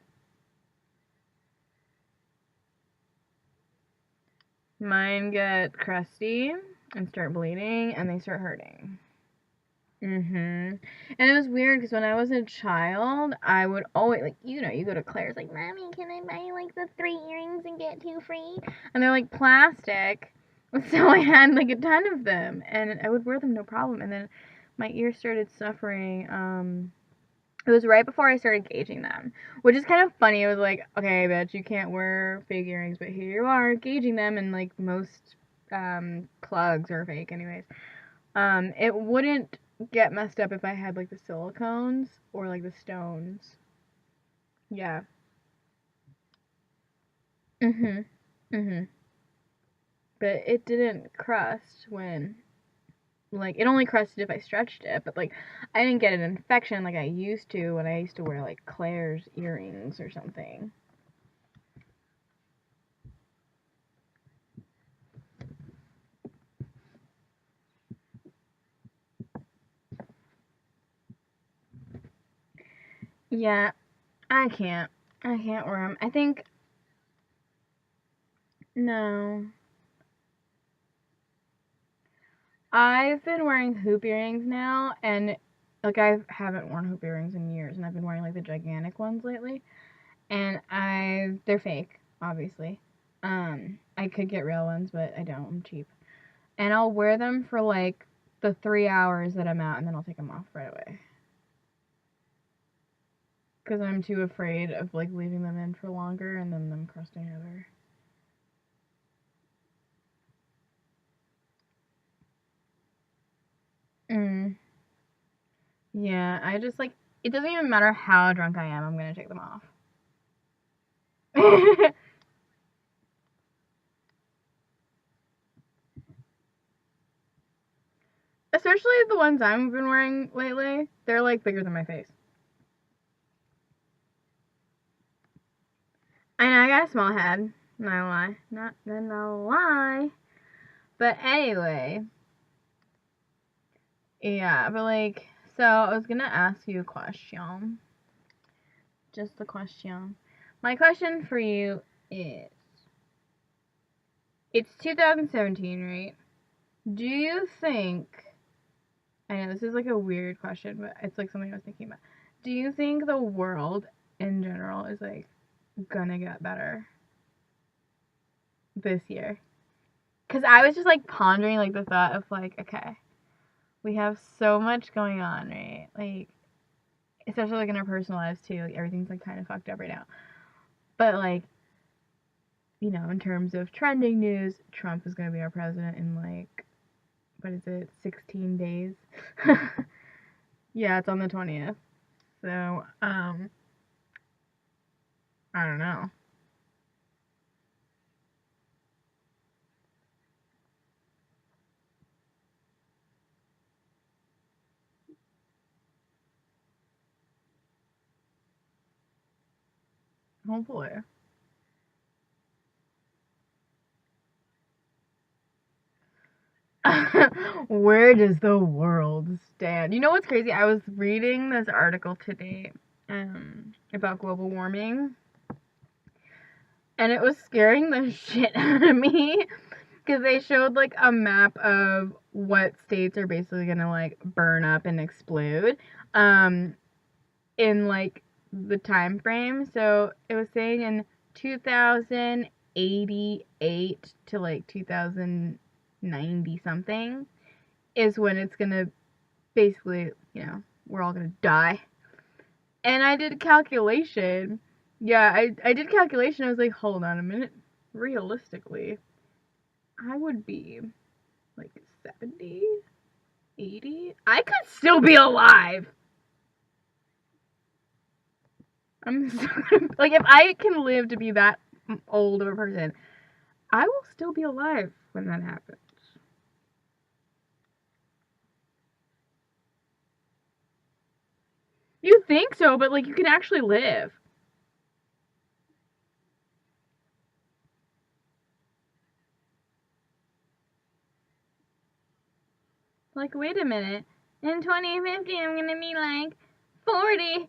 Mine get crusty and start bleeding and they start hurting. And it was weird because when I was a child, I would always, like, you go to Claire's, like, Mommy, can I buy, like, the 3 earrings and get 2 free? And they're, like, plastic. So I had, like, a ton of them. And I would wear them no problem. And then my ears started suffering. It was right before I started gauging them, which is kind of funny. It was like, okay, I bet you can't wear fake earrings, but here you are gauging them, and, like, most plugs are fake anyways. It wouldn't get messed up if I had, like, the silicones or, like, the stones. Yeah. Mhm. Mhm. But it didn't crust when, like, it only crusted if I stretched it, but, like, I didn't get an infection like I used to when I used to wear, like, Claire's earrings or something. Yeah. I can't wear them. I think, no. I've been wearing hoop earrings now, and like I haven't worn hoop earrings in years, and I've been wearing like the gigantic ones lately, and they're fake, obviously. I could get real ones, but I don't. I'm cheap, and I'll wear them for like the 3 hours that I'm out, and then I'll take them off right away. Because I'm too afraid of like leaving them in for longer and then them crusting over. Yeah, I just like, it doesn't even matter how drunk I am, I'm gonna take them off. Especially the ones I've been wearing lately, they're like bigger than my face. I know I got a small head, no lie. Not gonna lie. But anyway. Yeah, but like, so I was gonna ask you a question. Just a question. My question for you is, it's 2017, right? Do you think, I know this is like a weird question, but it's like something I was thinking about. Do you think the world in general is like gonna get better this year? Because I was just like pondering like the thought of like, okay, we have so much going on, right? Like, especially like in our personal lives too, like everything's like kind of fucked up right now. But like, you know, in terms of trending news, Trump is gonna be our president in like, what is it, 16 days? Yeah, it's on the 20th. So, I don't know. Hopefully. Where does the world stand? You know what's crazy? I was reading this article today, about global warming, and it was scaring the shit out of me because they showed like a map of what states are basically gonna like burn up and explode, in like the time frame. So it was saying in 2088 to like 2090 something is when it's gonna basically, you know, we're all gonna die. And I did calculation. Yeah, I did calculation. I was like, hold on a minute. Realistically, I would be like 70, 80. I could still be alive. I'm so, like, if I can live to be that old of a person, I will still be alive when that happens. You think so, but like, you can actually live. Like, wait a minute. In 2050, I'm gonna be like 40.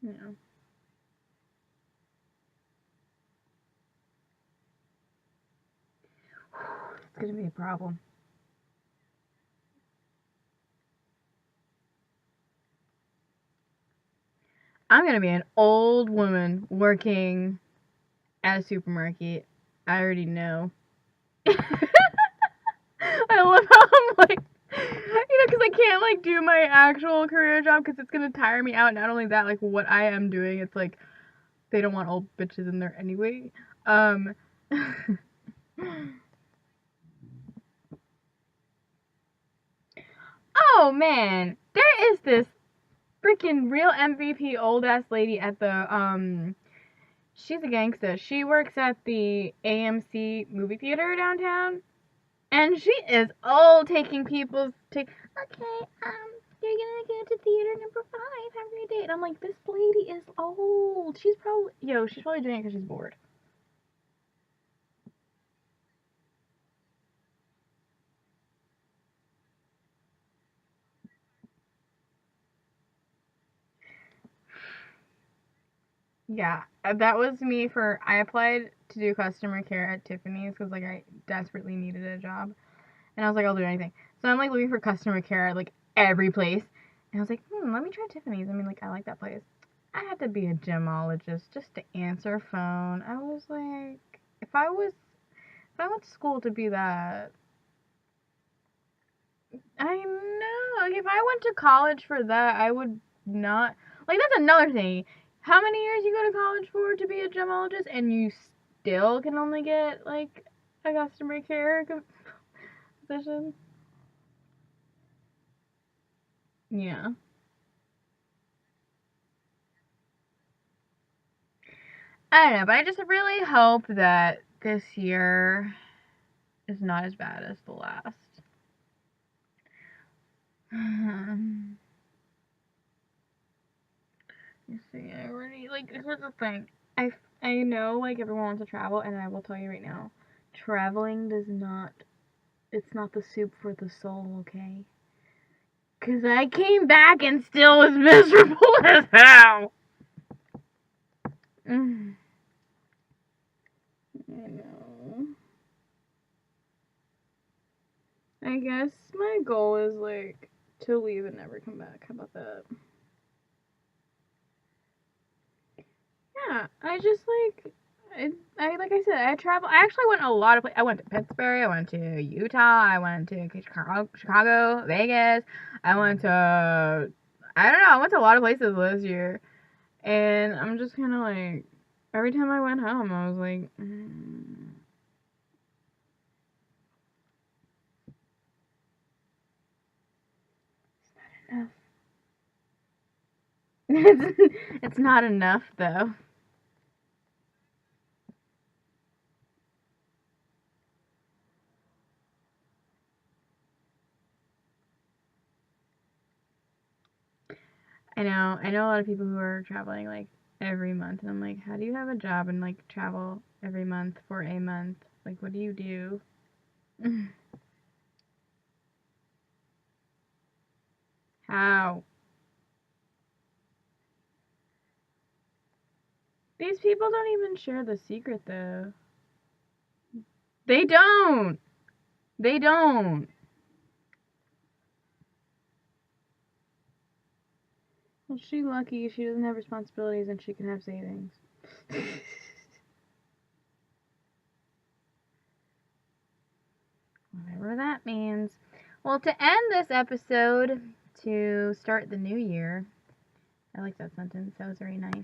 Yeah. It's gonna be a problem. I'm gonna be an old woman working at a supermarket. I already know. I love how I'm like, you know, because I can't like do my actual career job because it's gonna tire me out. Not only that, like what I am doing, it's like they don't want old bitches in there anyway. Oh man, there is this freaking real MVP old ass lady at the she's a gangsta. She works at the AMC movie theater downtown. And she is old taking people's okay, you're gonna go to theater number 5, have a great day. And I'm like, this lady is old. She's probably doing it because she's bored. Yeah, that was me I applied to do customer care at Tiffany's because, like, I desperately needed a job. And I was like, I'll do anything. So I'm, like, looking for customer care at, like, every place. And I was like, let me try Tiffany's. I mean, like, I like that place. I had to be a gemologist just to answer a phone. I was like, if I went to school to be that, I know. Like, if I went to college for that, I would not. Like, that's another thing. How many years you go to college for to be a gemologist, and you still can only get, like, a customer care position? Yeah. I don't know, but I just really hope that this year is not as bad as the last. You see, I already, like, here's the thing. I know, like, everyone wants to travel, and I will tell you right now, traveling it's not the soup for the soul, okay? Because I came back and still was miserable as hell. I know. I guess my goal is, like, to leave and never come back. How about that? Yeah, I just, like, like I said, I travel. I actually went a lot of places. I went to Pittsburgh. I went to Utah. I went to Chicago, Vegas. I went to, I don't know. I went to a lot of places this year, and I'm just kind of like, every time I went home, I was like, it's not enough though. I know a lot of people who are traveling like every month, and I'm like, how do you have a job and like travel every month for a month? Like, what do you do? How? These people don't even share the secret though. They don't. They don't. Well, she's lucky she doesn't have responsibilities and she can have savings. Whatever that means. Well, to end this episode, to start the new year, I like that sentence. That was very nice.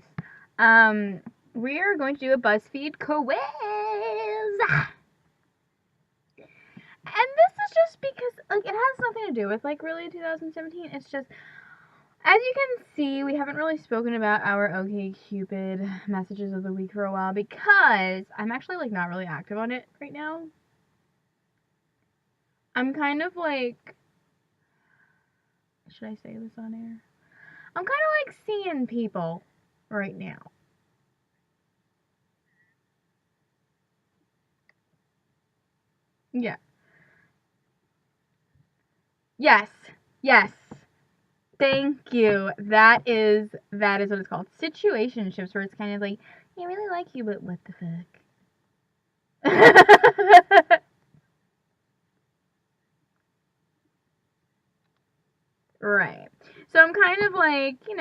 We are going to do a BuzzFeed quiz. And this is just because, like, it has nothing to do with, like, really 2017. It's just, as you can see, we haven't really spoken about our OkCupid messages of the week for a while because I'm actually, like, not really active on it right now. I'm kind of, like, should I say this on air? I'm kind of, like, seeing people right now. Yeah. Yes. Yes. Thank you. That is what it's called. Situationships, where it's kind of like, I really like you, but what the fuck? Right. So I'm kind of like, I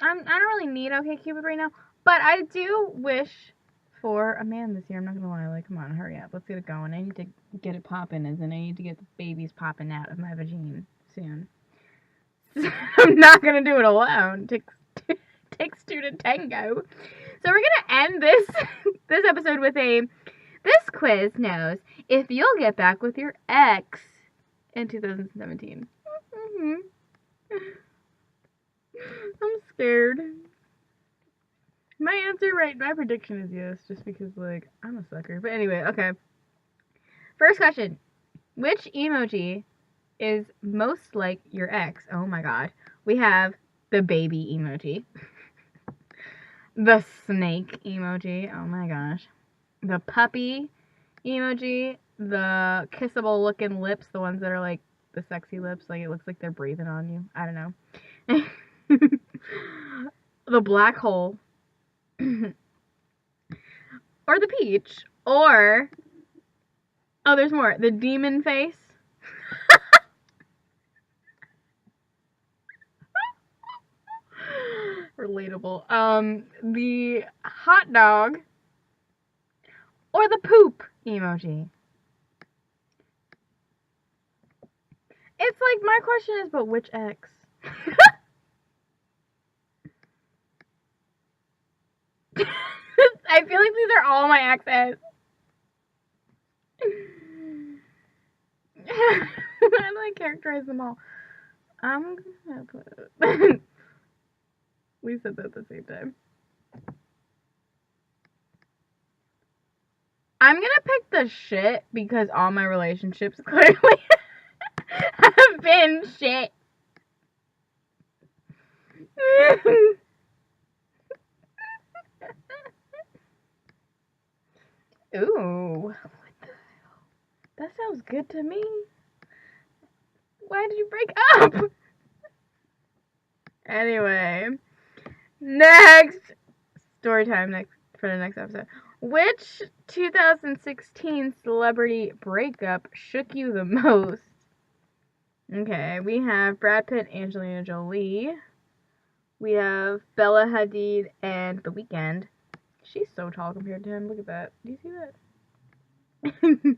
don't really need OkCupid right now, but I do wish for a man this year. I'm not gonna lie. Like, come on, hurry up. Let's get it going. I need to get it popping, as in I need to get the babies popping out of my vagina soon. I'm not gonna do it alone. Takes two to tango. So we're gonna end this episode with this quiz knows if you'll get back with your ex in 2017. I'm scared. My prediction is yes, just because, like, I'm a sucker. But anyway, okay. First question. Which emoji is most like your ex? Oh my god. We have the baby emoji. The snake emoji. Oh my gosh. The puppy emoji. The kissable looking lips. The ones that are like the sexy lips. Like it looks like they're breathing on you. I don't know. The black hole. Or the peach. Or, oh, there's more. The demon face. Relatable. The hot dog. Or the poop emoji. It's like, my question is, but which ex? I feel like these are all my exes. How do I characterize them all? I'm gonna put... We said that at the same time. I'm gonna pick the shit because all my relationships clearly have been shit. Ooh, what the hell? That sounds good to me. Why did you break up? Anyway, next story time next for the next episode. Which 2016 celebrity breakup shook you the most? Okay, we have Brad Pitt, Angelina Jolie. We have Bella Hadid and The Weeknd. She's so tall compared to him. Look at that. Do you see that?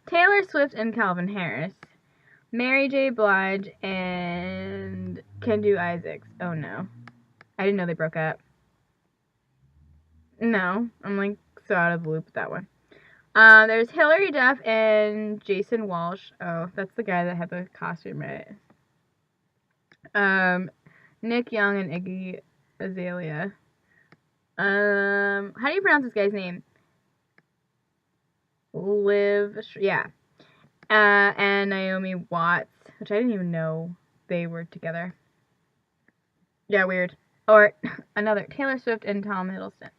Taylor Swift and Calvin Harris. Mary J. Blige and Kendu Isaacs. Oh no. I didn't know they broke up. No. I'm like so out of the loop with that one. There's Hilary Duff and Jason Walsh. Oh, that's the guy that had the costume, right? Nick Young and Iggy Azalea. How do you pronounce this guy's name? Yeah. And Naomi Watts, which I didn't even know they were together. Yeah, weird. Or another, Taylor Swift and Tom Hiddleston.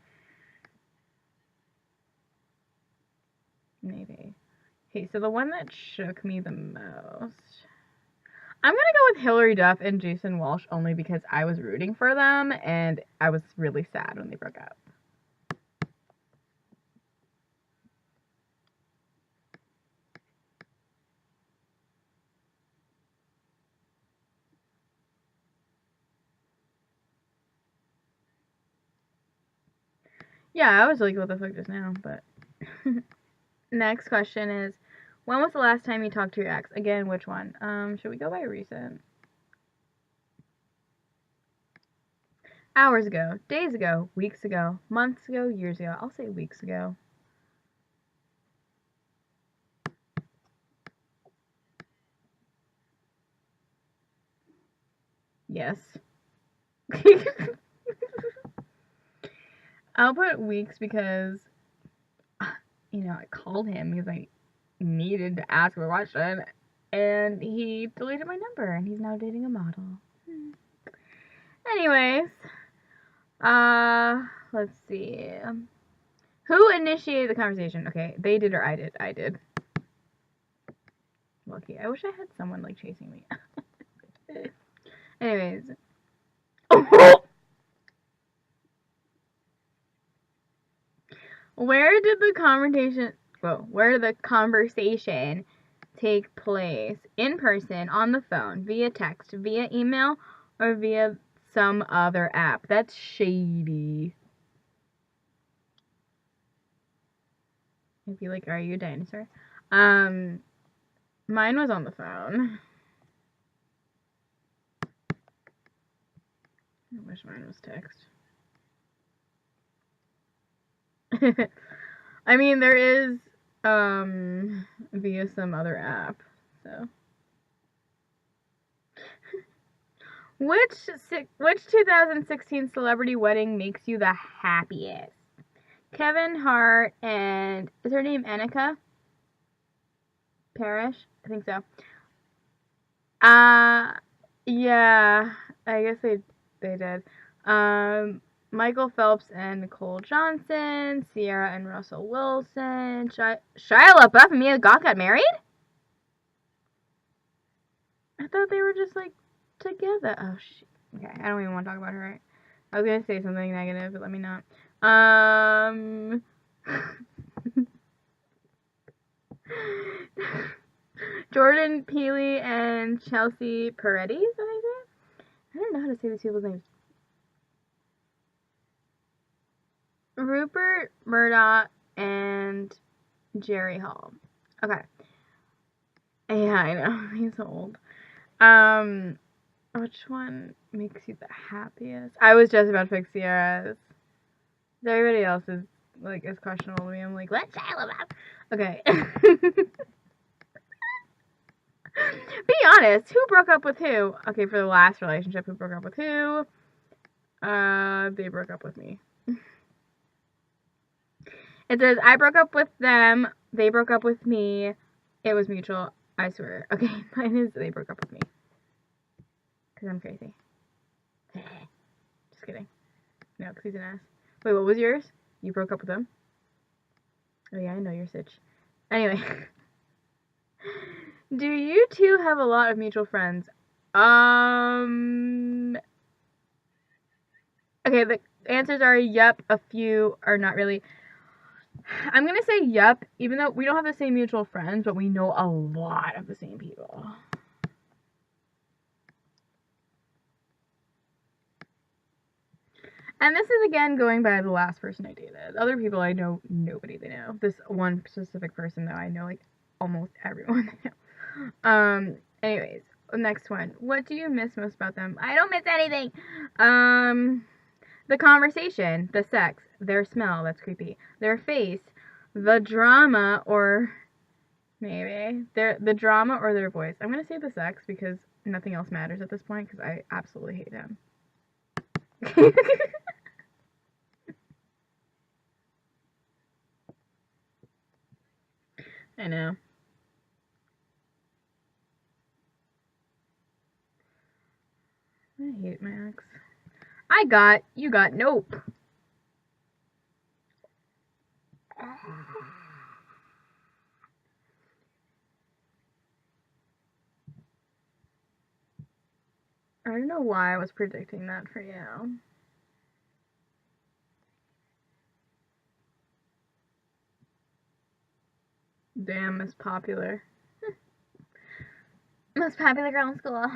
Maybe. Okay, so the one that shook me the most. I'm gonna go with Hilary Duff and Jason Walsh only because I was rooting for them and I was really sad when they broke up. Yeah, I was like, what the fuck just now, but... Next question is, when was the last time you talked to your ex? Again, which one? Should we go by recent? Hours ago, days ago, weeks ago, months ago, years ago. I'll say weeks ago. Yes. I'll put weeks because, I called him because I needed to ask him a question, and he deleted my number, and he's now dating a model. Anyways, let's see. Who initiated the conversation? Okay, they did or I did? I did. Lucky. I wish I had someone, like, chasing me. Anyways. Where did the conversation take place? In person, on the phone, via text, via email, or via some other app? That's shady. I'd be like, are you a dinosaur? Mine was on the phone. I wish mine was text. I mean, there is, via some other app, so. Which 2016 celebrity wedding makes you the happiest? Kevin Hart and, is her name Annika Parrish? I think so. Yeah, I guess they did. Michael Phelps and Nicole Johnson, Sierra and Russell Wilson, Shia LaBeouf and Mia Goth got married? I thought they were just, like, together. Oh, shit. Okay, I don't even want to talk about her, right? I was gonna say something negative, but let me not. Jordan Peele and Chelsea Peretti, is that how you say it? I don't know how to say these people's names. Rupert Murdoch and Jerry Hall. Okay. Yeah, I know. He's old. Which one makes you the happiest? I was just about to pick Sierra's. Everybody else is, like, is questionable to me. I'm like, let's Shia LaBeouf. Okay. Be honest, who broke up with who? Okay, for the last relationship, who broke up with who? They broke up with me. It says, I broke up with them, they broke up with me, it was mutual, I swear. Okay, mine is, they broke up with me. Because I'm crazy. Just kidding. No, because he's an ass. Wait, what was yours? You broke up with them? Oh yeah, I know your sitch. Anyway. Do you two have a lot of mutual friends? Okay, the answers are yup, a few, or not really. I'm gonna say yup, even though we don't have the same mutual friends, but we know a lot of the same people. And this is, again, going by the last person I dated. Other people, I know nobody they know. This one specific person, though, I know, like, almost everyone they know. Anyways, next one. What do you miss most about them? I don't miss anything. The conversation, the sex, their smell, that's creepy, their face, the drama, or maybe the drama or their voice. I'm gonna say the sex because nothing else matters at this point because I absolutely hate him. I know. I hate my ex. You got nope. I don't know why I was predicting that for you. Damn, Miss Popular. Most popular girl in school.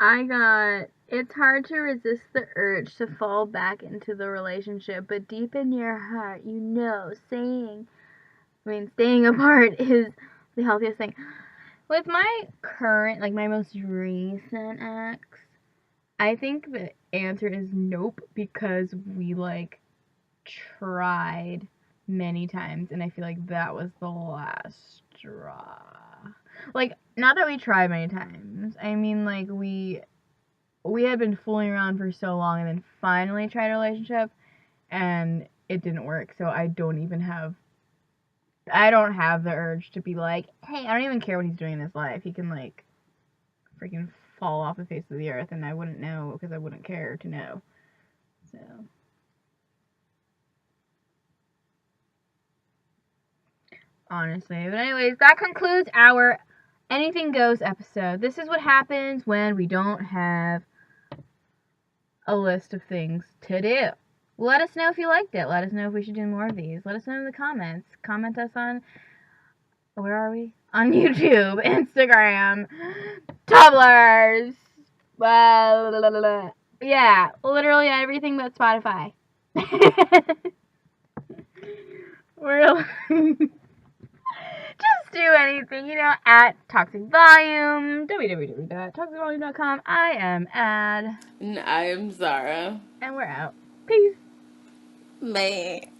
I got, it's hard to resist the urge to fall back into the relationship, but deep in your heart, you know, staying apart is the healthiest thing. With my current, like my most recent ex, I think the answer is nope, because we, like, tried many times, and I feel like that was the last straw. Like, not that we tried many times. I mean, like, we had been fooling around for so long and then finally tried a relationship and it didn't work. So I don't have the urge to be like, hey, I don't even care what he's doing in his life. He can, like, freaking fall off the face of the earth and I wouldn't know because I wouldn't care to know. So. Honestly. But anyways, that concludes our Anything Goes episode. This is what happens when we don't have a list of things to do. Let us know if you liked it. Let us know if we should do more of these. Let us know in the comments. Comment us on, where are we? On YouTube, Instagram, Tumblr, yeah, literally everything but Spotify. We're just do anything, you know, at Toxic Volume, www.toxicvolume.com. I am Ad. And I am Zara. And we're out. Peace. Bye.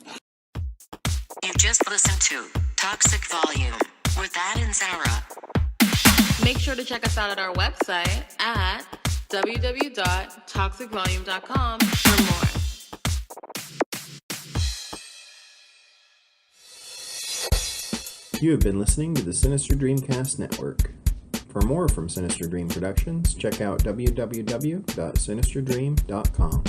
You just listened to Toxic Volume with Ad and Zara. Make sure to check us out at our website at www.toxicvolume.com for more. You have been listening to the Sinister Dreamcast Network. For more from Sinister Dream Productions, check out www.sinisterdream.com.